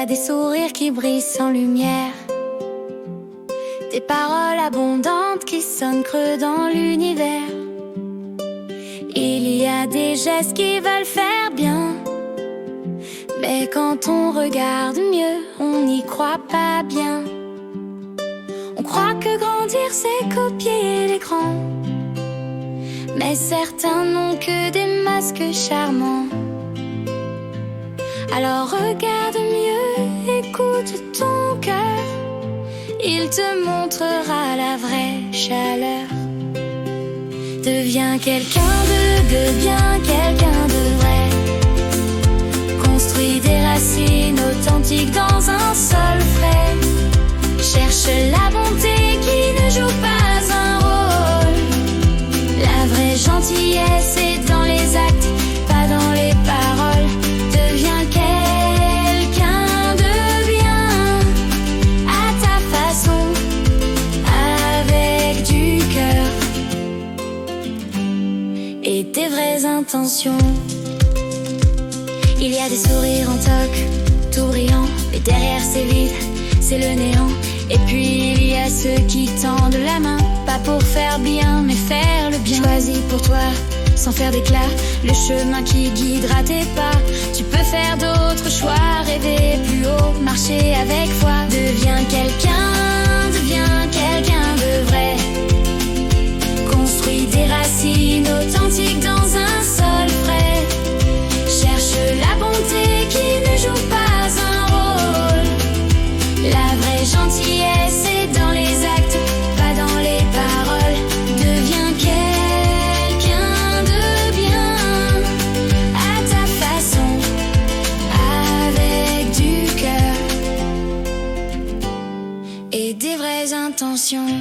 a des sourires qui brillent sans lumière, des paroles abondantes qui sonnent creux dans l'univers. Il y a des gestes qui veulent faire bien, mais quand on regarde mieux, on n'y croit pas bien. On croit que grandir c'est copier les grands, mais certains n'ont que des masques charmants. Alors regarde mieux, écoute ton cœur, il te montrera la vraie chaleur. Deviens quelqu'un deviens quelqu'un de vrai. Construis des racines authentiques dans un sol frais. Cherche la bonté qui ne joue pas un rôle. La vraie gentillesse est dans les actes, pas dans les paroles. Deviens quelqu'un de bien, à ta façon, avec du cœur et tes vraies intentions. Il y a des sourires en toc, tout brillant, mais derrière c'est vide, c'est le néant. Et puis il y a ceux qui tendent la main, pas pour faire bien, mais faire le bien. Choisis pour toi, sans faire d'éclat, le chemin qui guidera tes pas. Tu peux faire d'autres choix, rêver plus haut, marcher avec foi. Deviens quelqu'un de vrai. Construis des racines authentiques dans un sol frais. Cherche la bonté qui ne joue pas un rôle. La vraie gentillesse est dans les actes, pas dans les paroles. Deviens quelqu'un de bien, à ta façon, avec du cœur et des vraies intentions.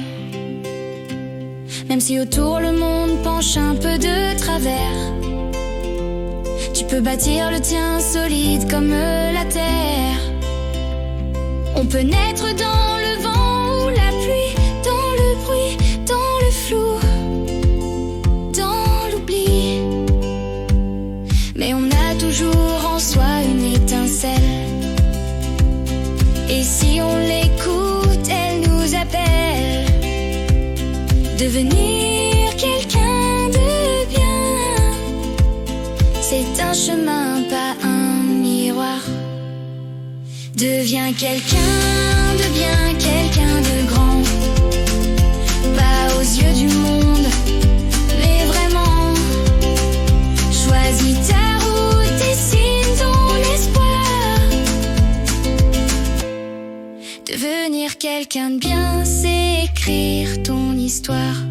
Même si autour le monde penche un peu de travers, tu peux bâtir le tien solide comme la terre. On peut naître dans le vent ou la pluie, dans le bruit, dans le flou, dans l'oubli. Mais on a toujours en soi une étincelle, et si on l'écoute, elle nous appelle. Devenir quelqu'un de bien, c'est un chemin, pas un miroir. Deviens quelqu'un de bien, quelqu'un de grand, pas aux yeux du monde, mais vraiment. Choisis ta route, dessine ton espoir. Devenir quelqu'un de bien, c'est écrire ton histoire.